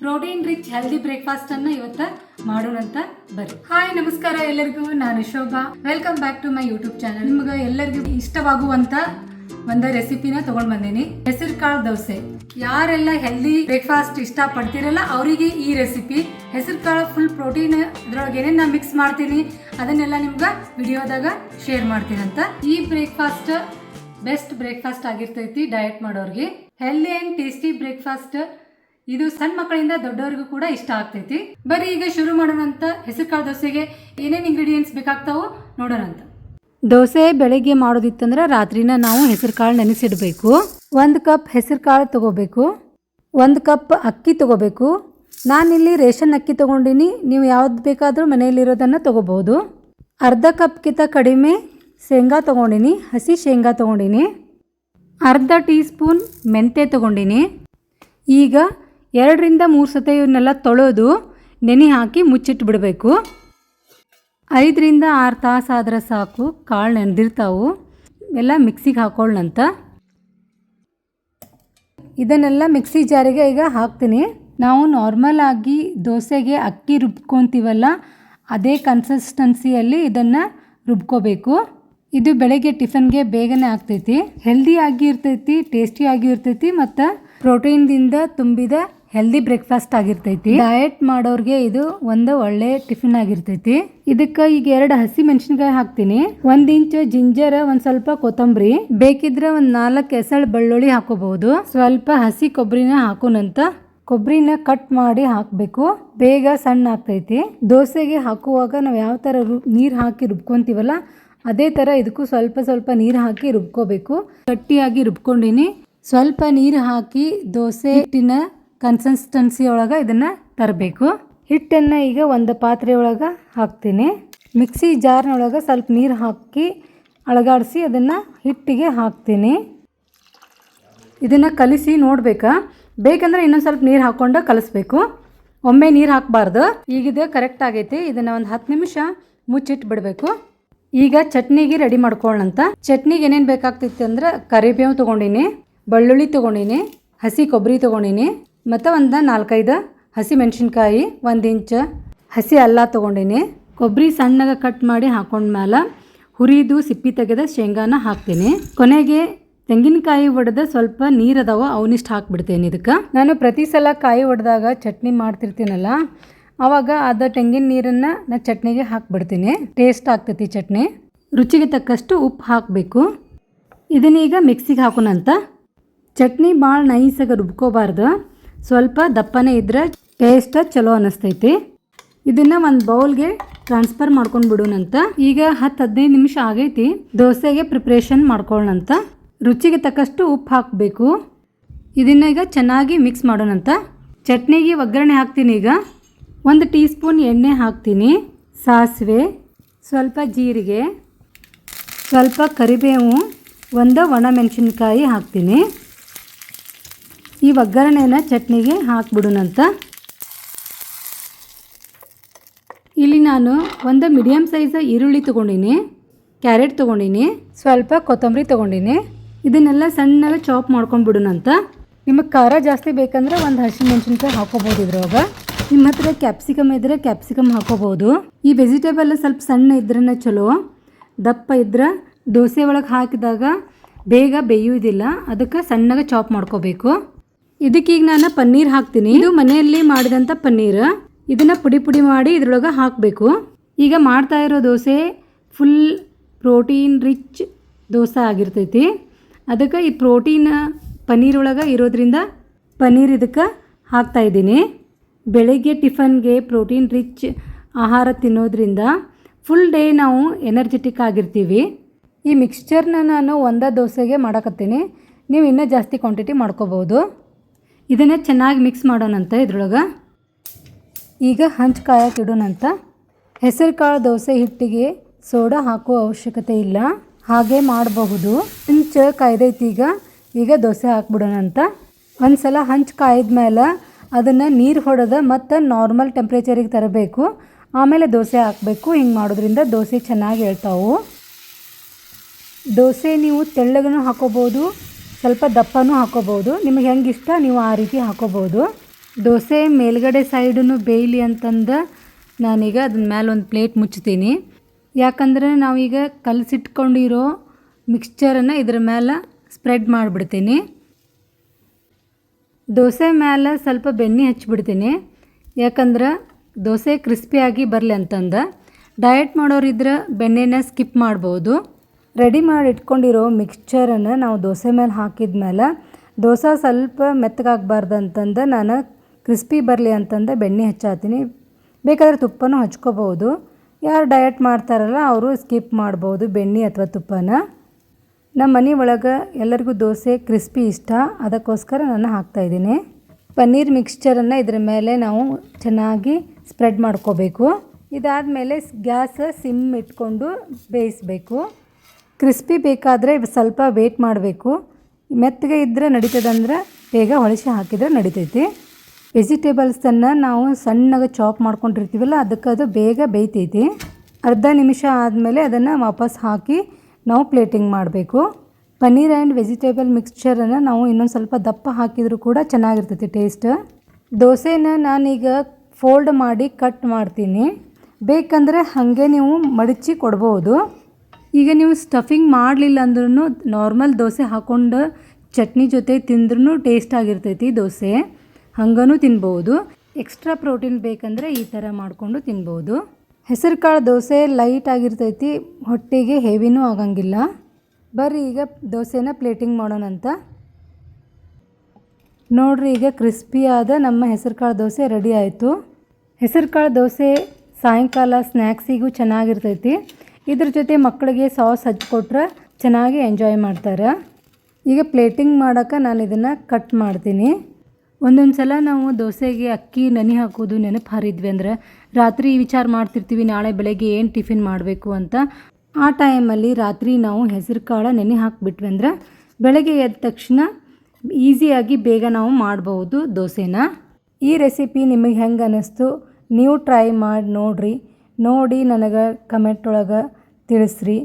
Protein rich healthy breakfast ಅನ್ನ ಇವತ್ತ ಮಾಡೋಣಂತ ಬರ್ರಿ. ಹಾಯ್ ನಮಸ್ಕಾರ ಎಲ್ಲರಿಗೂ, ನಾನು Shobha. Welcome back to my YouTube channel. ನಿಮ್ಗೆ ಎಲ್ಲರಿಗೂ ಇಷ್ಟವಾಗುವಂತ ಒಂದು ರೆಸಿಪಿನ ತಗೊಂಡ್ ಬಂದೇನಿ. ಹೆಸರು ಕಾಳು ದೋಸೆ. ಯಾರೆಲ್ಲ ಹೆಲ್ದಿ ಬ್ರೇಕ್ಫಾಸ್ಟ್ ಇಷ್ಟ ಪಡ್ತಿರಲ್ಲ ಅವರಿಗೆ ಈ ರೆಸಿಪಿ. ಹೆಸರು ಕಾಳು ಫುಲ್ ಪ್ರೋಟೀನ್, ಅದ್ರೊಳಗೆ ಏನೇನು ನಾ ಮಿಕ್ಸ್ ಮಾಡ್ತೀನಿ ಅದನ್ನೆಲ್ಲ ನಿಮ್ಗೆ ವಿಡಿಯೋದಾಗ ಶೇರ್ ಮಾಡ್ತೀನಂತ. ಈ ಬ್ರೇಕ್ಫಾಸ್ಟ್ ಬೆಸ್ಟ್ ಬ್ರೇಕ್ಫಾಸ್ಟ್ ಆಗಿರ್ತೈತಿ ಡಯಟ್ ಮಾಡೋರಿಗೆ. Healthy and tasty breakfast. ಇದು ಸಣ್ಣ ಮಕ್ಕಳಿಂದ ದೊಡ್ಡವರಿಗೂ ಕೂಡ ಇಷ್ಟ ಆಗ್ತೈತಿ. ಬರೀ ಈಗ ಶುರು ಮಾಡೋಣಂತ. ಹೆಸರು ಕಾಳು ದೋಸೆಗೆ ಏನೇನು ಇಂಗ್ರೀಡಿಯೆಂಟ್ಸ್ ಬೇಕಾಗ್ತಾವೋ ನೋಡೋಣಂತ. ದೋಸೆ ಬೆಳಗ್ಗೆ ಮಾಡೋದಿತ್ತಂದ್ರೆ ರಾತ್ರಿನ ನಾವು ಹೆಸರು ಕಾಳು ನೆನೆಸಿಡಬೇಕು. 1 ಕಪ್ ಹೆಸರು ಕಾಳು ತಗೋಬೇಕು. 1 ಕಪ್ ಅಕ್ಕಿ ತಗೋಬೇಕು. ನಾನಿಲ್ಲಿ ರೇಷನ್ ಅಕ್ಕಿ ತಗೊಂಡಿನಿ, ನೀವು ಯಾವ್ದು ಬೇಕಾದರೂ ಮನೆಯಲ್ಲಿರೋದನ್ನು ತಗೋಬಹುದು. ಅರ್ಧ ಕಪ್ಗಿಂತ ಕಡಿಮೆ ಶೇಂಗಾ ತಗೊಂಡಿನಿ, ಹಸಿ ಶೇಂಗಾ ತಗೊಂಡಿನಿ. ಅರ್ಧ ಟೀ ಸ್ಪೂನ್ ಮೆಂತ್ಯ ತಗೊಂಡಿನಿ. ಈಗ 2 ರಿಂದ 3 ಸತಿ ಇವನ್ನೆಲ್ಲ ತೊಳೆದು ನೆನೆ ಹಾಕಿ ಮುಚ್ಚಿಟ್ಟು ಬಿಡಬೇಕು. 5 ರಿಂದ 6 ತಾಸು ಆದ್ರೆ ಸಾಕು. ಕಾಳು ನೆನೆದಿರ್ತಾವು. ಎಲ್ಲ ಮಿಕ್ಸಿಗೆ ಹಾಕೊಳ್ಳಂತ. ಇದನ್ನೆಲ್ಲ ಮಿಕ್ಸಿ ಜಾರಿಗೆ ಈಗ ಹಾಕ್ತೀನಿ. ನಾವು ನಾರ್ಮಲ್ ಆಗಿ ದೋಸೆಗೆ ಅಕ್ಕಿ ರುಬ್ಕೊತೀವಲ್ಲ ಅದೇ ಕನ್ಸಿಸ್ಟೆನ್ಸಿಯಲ್ಲಿ ಇದನ್ನು ರುಬ್ಕೋಬೇಕು. ಇದು ಬೆಳಗ್ಗೆ ಟಿಫನ್ಗೆ ಬೇಗನೆ ಆಗ್ತೈತಿ. ಹೆಲ್ದಿ ಆಗಿ ಇರ್ತೈತಿ, ಟೇಸ್ಟಿ ಆಗಿ ಇರ್ತೈತಿ ಮತ್ತು ಪ್ರೋಟೀನ್ದಿಂದ ತುಂಬಿದ ಹೆಲ್ದಿ ಬ್ರೇಕ್ಫಾಸ್ಟ್ ಆಗಿರ್ತೈತಿ. ಡಯಟ್ ಮಾಡೋರಿಗೆ ಇದು ಒಂದು ಒಳ್ಳೆ ಟಿಫಿನ್ ಆಗಿರ್ತೈತಿ. ಇದಕ್ಕೆ ಈಗ 2 ಹಸಿ ಮೆಣಸಿನಕಾಯಿ ಹಾಕ್ತೀನಿ. 1 ಇಂಚ್ ಜಿಂಜರ್, ಒಂದು ಸ್ವಲ್ಪ ಕೊತ್ತಂಬರಿ, ಬೇಕಿದ್ರೆ ಒಂದು 4 ಎಸಳು ಬೆಳ್ಳುಳ್ಳಿ ಹಾಕೋಬಹುದು. ಸ್ವಲ್ಪ ಹಸಿ ಕೊಬ್ಬರಿನ ಹಾಕೋಣಂತ. ಕೊಬ್ಬರಿನ ಕಟ್ ಮಾಡಿ ಹಾಕಬೇಕು, ಬೇಗ ಸಣ್ಣ ಆಗ್ತೈತಿ. ದೋಸೆಗೆ ಹಾಕುವಾಗ ನಾವು ಯಾವ ಥರ ನೀರು ಹಾಕಿ ರುಬ್ಕೊಂತೀವಲ್ಲ ಅದೇ ಥರ ಇದಕ್ಕೂ ಸ್ವಲ್ಪ ಸ್ವಲ್ಪ ನೀರು ಹಾಕಿ ರುಬ್ಕೋಬೇಕು. ಗಟ್ಟಿಯಾಗಿ ರುಬ್ಕೊಂಡಿನಿ. ಸ್ವಲ್ಪ ನೀರು ಹಾಕಿ ದೋಸೆ ಹಿಟ್ಟಿನ ಕನ್ಸಿಸ್ಟೆನ್ಸಿ ಒಳಗೆ ಇದನ್ನು ತರಬೇಕು. ಹಿಟ್ಟನ್ನು ಈಗ ಒಂದು ಪಾತ್ರೆ ಒಳಗೆ ಹಾಕ್ತೀನಿ. ಮಿಕ್ಸಿ ಜಾರ್ನೊಳಗೆ ಸ್ವಲ್ಪ ನೀರು ಹಾಕಿ ಅಳಗಾಡಿಸಿ ಅದನ್ನು ಹಿಟ್ಟಿಗೆ ಹಾಕ್ತೀನಿ. ಇದನ್ನು ಕಲಿಸಿ ನೋಡಬೇಕಾ, ಬೇಕಂದ್ರೆ ಇನ್ನೊಂದು ಸ್ವಲ್ಪ ನೀರು ಹಾಕ್ಕೊಂಡು ಕಲಿಸ್ಬೇಕು. ಒಮ್ಮೆ ನೀರು ಹಾಕಬಾರ್ದು. ಈಗಿದು ಕರೆಕ್ಟ್ ಆಗೈತಿ. ಇದನ್ನು ಒಂದು 10 ನಿಮಿಷ ಮುಚ್ಚಿಟ್ಟು ಬಿಡಬೇಕು. ಈಗ ಚಟ್ನಿಗೆ ರೆಡಿ ಮಾಡ್ಕೊಳ್ಳೋಣಂತ. ಚಟ್ನಿಗೆ ಏನೇನು ಬೇಕಾಗ್ತಿತ್ತು ಅಂದ್ರೆ ಕರಿಬೇವು ತೊಗೊಂಡಿನಿ, ಬೆಳ್ಳುಳ್ಳಿ ತೊಗೊಂಡಿನಿ, ಹಸಿ ಕೊಬ್ಬರಿ ತೊಗೊಂಡಿನಿ ಮತ್ತು ಒಂದು 4-5 ಹಸಿ ಮೆಣಸಿನ್ಕಾಯಿ, 1 ಇಂಚ್ ಹಸಿ ಅಲ್ಲ ತೊಗೊಂಡಿನಿ. ಕೊಬ್ಬರಿ ಸಣ್ಣಗೆ ಕಟ್ ಮಾಡಿ ಹಾಕೊಂಡ್ಮೇಲೆ ಹುರಿದು ಸಿಪ್ಪಿ ತೆಗೆದ ಶೇಂಗಾನ ಹಾಕ್ತೀನಿ. ಕೊನೆಗೆ ತೆಂಗಿನಕಾಯಿ ಒಡೆದ ಸ್ವಲ್ಪ ನೀರದವ ಅವನಿಷ್ಟು ಹಾಕ್ಬಿಡ್ತೇನೆ. ಇದಕ್ಕೆ ನಾನು ಪ್ರತಿ ಸಲ ಕಾಯಿ ಒಡೆದಾಗ ಚಟ್ನಿ ಮಾಡ್ತಿರ್ತೀನಲ್ಲ ಆವಾಗ ಅದು ತೆಂಗಿನ ನೀರನ್ನು ನಾನು ಚಟ್ನಿಗೆ ಹಾಕ್ಬಿಡ್ತೀನಿ. ಟೇಸ್ಟ್ ಆಗ್ತೈತಿ ಚಟ್ನಿ. ರುಚಿಗೆ ತಕ್ಕಷ್ಟು ಉಪ್ಪು ಹಾಕಬೇಕು. ಇದನ್ನೀಗ ಮಿಕ್ಸಿಗೆ ಹಾಕೋಣಂತ. ಚಟ್ನಿ ಭಾಳ ನೈಸಾಗಿ ರುಬ್ಕೋಬಾರ್ದು, ಸ್ವಲ್ಪ ದಪ್ಪನೇ ಇದ್ದರೆ ಟೇಸ್ಟ್ ಚಲೋ ಅನ್ನಿಸ್ತೈತಿ. ಇದನ್ನು ಒಂದು ಬೌಲ್ಗೆ ಟ್ರಾನ್ಸ್ಫರ್ ಮಾಡ್ಕೊಂಡು ಬಿಡೋಣಂತ. ಈಗ 10-15 ನಿಮಿಷ ಆಗೈತಿ. ದೋಸೆಗೆ ಪ್ರಿಪ್ರೇಷನ್ ಮಾಡ್ಕೊಳ್ಳೋಣಂತ. ರುಚಿಗೆ ತಕ್ಕಷ್ಟು ಉಪ್ಪು ಹಾಕಬೇಕು. ಇದನ್ನ ಈಗ ಚೆನ್ನಾಗಿ ಮಿಕ್ಸ್ ಮಾಡೋಣಂತ. ಚಟ್ನಿಗೆ ಒಗ್ಗರಣೆ ಹಾಕ್ತೀನಿ. ಈಗ 1 ಟೀ ಸ್ಪೂನ್ ಎಣ್ಣೆ ಹಾಕ್ತೀನಿ, ಸಾಸಿವೆ, ಸ್ವಲ್ಪ ಜೀರಿಗೆ, ಸ್ವಲ್ಪ ಕರಿಬೇವು, 1 ಒಣಮೆಣಸಿನ್ಕಾಯಿ ಹಾಕ್ತೀನಿ. ಈ ಒಗ್ಗರಣೆನ ಚಟ್ನಿಗೆ ಹಾಕ್ಬಿಡೋಣಂತ. ಇಲ್ಲಿ ನಾನು ಒಂದು ಮೀಡಿಯಮ್ ಸೈಜ್ ಈರುಳ್ಳಿ ತೊಗೊಂಡಿನಿ, ಕ್ಯಾರೆಟ್ ತೊಗೊಂಡಿನಿ, ಸ್ವಲ್ಪ ಕೊತ್ತಂಬರಿ ತೊಗೊಂಡಿನಿ. ಇದನ್ನೆಲ್ಲ ಸಣ್ಣಗೆ ಚಾಪ್ ಮಾಡ್ಕೊಂಡು ಬಿಡೋಣಂತ. ನಿಮಗೆ ಖಾರ ಜಾಸ್ತಿ ಬೇಕಂದ್ರೆ 1 ಹಸಿಮೆಣಸಿನ್ಕಾಯಿ ಹಾಕೋಬೋದು. ಇದ್ರೊಳಗೆ ನಿಮ್ಮ ಹತ್ರ ಕ್ಯಾಪ್ಸಿಕಮ್ ಇದ್ದರೆ ಕ್ಯಾಪ್ಸಿಕಮ್ ಹಾಕೋಬೋದು. ಈ ವೆಜಿಟೇಬಲ್ ಸ್ವಲ್ಪ ಸಣ್ಣ ಇದ್ರೇ ಚಲೋ. ದಪ್ಪ ಇದ್ರೆ ದೋಸೆ ಒಳಗೆ ಹಾಕಿದಾಗ ಬೇಗ ಬೇಯುವುದಿಲ್ಲ, ಅದಕ್ಕೆ ಸಣ್ಣಗೆ ಚಾಪ್ ಮಾಡ್ಕೋಬೇಕು. ಇದಕ್ಕೀಗ ನಾನು ಪನ್ನೀರ್ ಹಾಕ್ತೀನಿ. ಇದು ಮನೆಯಲ್ಲಿ ಮಾಡಿದಂಥ ಪನ್ನೀರ್. ಇದನ್ನು ಪುಡಿ ಮಾಡಿ ಇದ್ರೊಳಗೆ ಹಾಕಬೇಕು. ಈಗ ಮಾಡ್ತಾ ಇರೋ dosa full protein rich dosa ಆಗಿರ್ತೈತಿ. ಅದಕ್ಕೆ ಈ ಪ್ರೋಟೀನ್ ಪನ್ನೀರ್ ಒಳಗೆ ಇರೋದ್ರಿಂದ ಪನ್ನೀರ್ ಇದಕ್ಕೆ ಹಾಕ್ತಾಯಿದ್ದೀನಿ. ಬೆಳಗ್ಗೆ ಟಿಫನ್ಗೆ ಪ್ರೋಟೀನ್ ರಿಚ್ ಆಹಾರ ತಿನ್ನೋದ್ರಿಂದ ಫುಲ್ ಡೇ ನಾವು ಎನರ್ಜೆಟಿಕ್ ಆಗಿರ್ತೀವಿ. ಈ ಮಿಕ್ಸ್ಚರ್ನ ನಾನು 1 ದೋಸೆಗೆ ಮಾಡಕತ್ತೀನಿ. ನೀವು ಇನ್ನೂ ಜಾಸ್ತಿ ಕ್ವಾಂಟಿಟಿ ಮಾಡ್ಕೋಬೋದು. ಇದನ್ನು ಚೆನ್ನಾಗಿ ಮಿಕ್ಸ್ ಮಾಡೋಣಂತ. ಇದ್ರೊಳಗೆ ಈಗ ಹಂಚು ಕಾಯಕ್ಕೆ ಇಡೋಣಂತ. ಹೆಸರು ಕಾಳು ದೋಸೆ ಹಿಟ್ಟಿಗೆ ಸೋಡಾ ಹಾಕೋ ಅವಶ್ಯಕತೆ ಇಲ್ಲ, ಹಾಗೆ ಮಾಡಬಹುದು. ಹಂಚು ಕಾಯ್ದೈತಿ. ಈಗ ದೋಸೆ ಹಾಕ್ಬಿಡೋಣಂತ. ಒಂದು ಸಲ ಹಂಚು ಕಾಯ್ದ ಮೇಲೆ ಅದನ್ನು ನೀರು ಹೊಡೆದ ಮತ್ತು ನಾರ್ಮಲ್ ಟೆಂಪ್ರೇಚರಿಗೆ ತರಬೇಕು. ಆಮೇಲೆ ದೋಸೆ ಹಾಕಬೇಕು. ಹಿಂಗೆ ಮಾಡೋದ್ರಿಂದ ದೋಸೆ ಚೆನ್ನಾಗಿ ಹೇಳ್ತಾವು. ದೋಸೆ ನೀವು ತೆಳ್ಳಗೂ ಹಾಕೋಬೋದು, ಸ್ವಲ್ಪ ದಪ್ಪನೂ ಹಾಕೋಬೋದು. ನಿಮಗೆ ಹೆಂಗೆ ಇಷ್ಟ ನೀವು ಆ ರೀತಿ ಹಾಕೋಬೋದು. ದೋಸೆ ಮೇಲ್ಗಡೆ ಸೈಡನ್ನು ಬೇಯಲಿ ಅಂತಂದು ನಾನೀಗ ಅದನ್ನ ಮೇಲೆ ಒಂದು ಪ್ಲೇಟ್ ಮುಚ್ತೀನಿ. ಯಾಕಂದರೆ ನಾವೀಗ ಕಲಸಿಟ್ಕೊಂಡಿರೋ ಮಿಕ್ಸ್ಚರನ್ನು ಇದ್ರ ಮೇಲೆ ಸ್ಪ್ರೆಡ್ ಮಾಡಿಬಿಡ್ತೀನಿ. ದೋಸೆ ಮೇಲೆ ಸ್ವಲ್ಪ ಬೆಣ್ಣೆ ಹಚ್ಚಿಬಿಡ್ತೀನಿ. ಯಾಕಂದ್ರೆ ದೋಸೆ ಕ್ರಿಸ್ಪಿಯಾಗಿ ಬರಲಿ ಅಂತಂದು. ಡಯಟ್ ಮಾಡೋರಿದ್ರೆ ಬೆಣ್ಣೆನ ಸ್ಕಿಪ್ ಮಾಡ್ಬೋದು. ರೆಡಿ ಮಾಡಿ ಇಟ್ಕೊಂಡಿರೋ ಮಿಕ್ಸ್ಚರನ್ನು ನಾವು ದೋಸೆ ಮೇಲೆ ಹಾಕಿದ ಮೇಲೆ ದೋಸೆ ಸ್ವಲ್ಪ ಮೆತ್ತಗಾಗಬಾರ್ದು ಅಂತಂದು ನಾನು ಕ್ರಿಸ್ಪಿ ಬರಲಿ ಅಂತಂದು ಬೆಣ್ಣೆ ಹಚ್ಚಾತೀನಿ. ಬೇಕಾದರೆ ತುಪ್ಪನೂ ಹಚ್ಕೋಬೋದು. ಯಾರು ಡಯಟ್ ಮಾಡ್ತಾರಲ್ಲ ಅವರು ಸ್ಕಿಪ್ ಮಾಡ್ಬೋದು ಬೆಣ್ಣೆ ಅಥವಾ ತುಪ್ಪನ. ನಮ್ಮ ಮನೆ ಒಳಗೆ ಎಲ್ಲರಿಗೂ ದೋಸೆ ಕ್ರಿಸ್ಪಿ ಇಷ್ಟ, ಅದಕ್ಕೋಸ್ಕರ ನಾನು ಹಾಕ್ತಾಯಿದ್ದೀನಿ. ಪನ್ನೀರ್ ಮಿಕ್ಸ್ಚರನ್ನು ಇದ್ರ ಮೇಲೆ ನಾವು ಚೆನ್ನಾಗಿ ಸ್ಪ್ರೆಡ್ ಮಾಡ್ಕೋಬೇಕು. ಇದಾದಮೇಲೆ ಗ್ಯಾಸ್ ಸಿಮ್ ಇಟ್ಕೊಂಡು ಬೇಯಿಸಬೇಕು. ಕ್ರಿಸ್ಪಿ ಬೇಕಾದರೆ ಸ್ವಲ್ಪ ವೇಟ್ ಮಾಡಬೇಕು. ಮೆತ್ತಗೆ ಇದ್ದರೆ ನಡೀತದಂದ್ರೆ ಬೇಗ ಹೊಳಿಸಿ ಹಾಕಿದರೆ ನಡಿತೈತಿ. ವೆಜಿಟೇಬಲ್ಸನ್ನು ನಾವು ಸಣ್ಣಗೆ ಚಾಪ್ ಮಾಡ್ಕೊಂಡಿರ್ತೀವಲ್ಲ ಅದಕ್ಕೆ ಅದು ಬೇಗ ಬೇಯ್ತೈತಿ. ಅರ್ಧ ನಿಮಿಷ ಆದಮೇಲೆ ಅದನ್ನು ವಾಪಸ್ ಹಾಕಿ ನಾವು ಪ್ಲೇಟಿಂಗ್ ಮಾಡಬೇಕು. ಪನ್ನೀರ್ ಆ್ಯಂಡ್ ವೆಜಿಟೇಬಲ್ ಮಿಕ್ಸ್ಚರನ್ನು ನಾವು ಇನ್ನೊಂದು ಸ್ವಲ್ಪ ದಪ್ಪ ಹಾಕಿದರೂ ಕೂಡ ಚೆನ್ನಾಗಿರ್ತೈತಿ ಟೇಸ್ಟ್. ದೋಸೆನ ನಾನೀಗ ಫೋಲ್ಡ್ ಮಾಡಿ ಕಟ್ ಮಾಡ್ತೀನಿ. ಬೇಕಂದರೆ ಹಾಗೆ ನೀವು ಮಡಚಿ ಕೊಡ್ಬೋದು. ಈಗ ನೀವು ಸ್ಟಫಿಂಗ್ ಮಾಡಲಿಲ್ಲ ಅಂದ್ರೂ ನಾರ್ಮಲ್ ದೋಸೆ ಹಾಕ್ಕೊಂಡು ಚಟ್ನಿ ಜೊತೆ ತಿಂದ್ರೂ ಟೇಸ್ಟ್ ಆಗಿರ್ತೈತಿ ದೋಸೆ. ಹಂಗೂ ತಿನ್ಬೋದು. ಎಕ್ಸ್ಟ್ರಾ ಪ್ರೋಟೀನ್ ಬೇಕಂದರೆ ಈ ಥರ ಮಾಡಿಕೊಂಡು ತಿನ್ಬೋದು. ಹೆಸರು ಕಾಳು ದೋಸೆ ಲೈಟ್ ಆಗಿರ್ತೈತಿ, ಹೊಟ್ಟೆಗೆ ಹೆವಿನೂ ಆಗಂಗಿಲ್ಲ. ಬರ್ರಿ ಈಗ ದೋಸೆನ ಪ್ಲೇಟಿಂಗ್ ಮಾಡೋಣಂತ. ನೋಡ್ರಿ, ಈಗ ಕ್ರಿಸ್ಪಿಯಾದ ನಮ್ಮ ಹೆಸರು ಕಾಳು ದೋಸೆ ರೆಡಿ ಆಯಿತು. ಹೆಸರು ಕಾಳು ದೋಸೆ ಸಾಯಂಕಾಲ ಸ್ನ್ಯಾಕ್ಸಿಗೂ ಚೆನ್ನಾಗಿರ್ತೈತಿ. ಇದ್ರ ಜೊತೆ ಮಕ್ಕಳಿಗೆ ಸಾಸ್ ಹಚ್ಕೊಟ್ರೆ ಚೆನ್ನಾಗಿ ಎಂಜಾಯ್ ಮಾಡ್ತಾರೆ. ಈಗ ಪ್ಲೇಟಿಂಗ್ ಮಾಡೋಕ್ಕೆ ನಾನು ಇದನ್ನು ಕಟ್ ಮಾಡ್ತೀನಿ. ಒಂದೊಂದು ಸಲ ನಾವು ದೋಸೆಗೆ ಅಕ್ಕಿ ನೆನೆ ಹಾಕೋದು ನೆನಪು ಹಾರಿದ್ವಿ ಅಂದ್ರೆ ರಾತ್ರಿ ವಿಚಾರ ಮಾಡ್ತಿರ್ತೀವಿ ನಾಳೆ ಬೆಳಗ್ಗೆ ಏನು ಟಿಫಿನ್ ಮಾಡಬೇಕು ಅಂತ. ಆ ಟೈಮಲ್ಲಿ ರಾತ್ರಿ ನಾವು ಹೆಸರು ಕಾಳು ನೆನೆ ಹಾಕಿಬಿಟ್ವಿ ಅಂದ್ರೆ ಬೆಳಗ್ಗೆ ಎದ್ದ ತಕ್ಷಣ ಈಸಿಯಾಗಿ ಬೇಗ ನಾವು ಮಾಡ್ಬೋದು ದೋಸೆನ. ಈ ರೆಸಿಪಿ ನಿಮಗೆ ಹೆಂಗೆ ಅನ್ನಿಸ್ತು ನೀವು ಟ್ರೈ ಮಾಡಿ ನೋಡಿ ನನಗೆ ಕಮೆಂಟ್ ಒಳಗೆ ತಿಳಿಸ್ರಿ.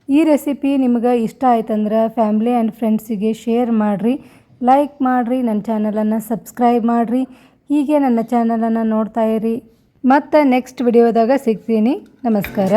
ಈ ರೆಸಿಪಿ ನಿಮಗೆ ಇಷ್ಟ ಆಯ್ತಂದ್ರೆ ಫ್ಯಾಮ್ಲಿ ಆ್ಯಂಡ್ ಫ್ರೆಂಡ್ಸಿಗೆ ಶೇರ್ ಮಾಡಿರಿ, ಲೈಕ್ ಮಾಡಿರಿ, ನನ್ನ ಚಾನಲನ್ನು ಸಬ್ಸ್ಕ್ರೈಬ್ ಮಾಡಿರಿ. ಹೀಗೆ ನನ್ನ ಚಾನಲನ್ನು ನೋಡ್ತಾ ಇರಿ. ಮತ್ತು ನೆಕ್ಸ್ಟ್ ವಿಡಿಯೋದಾಗ ಸಿಗ್ತೀನಿ. ನಮಸ್ಕಾರ.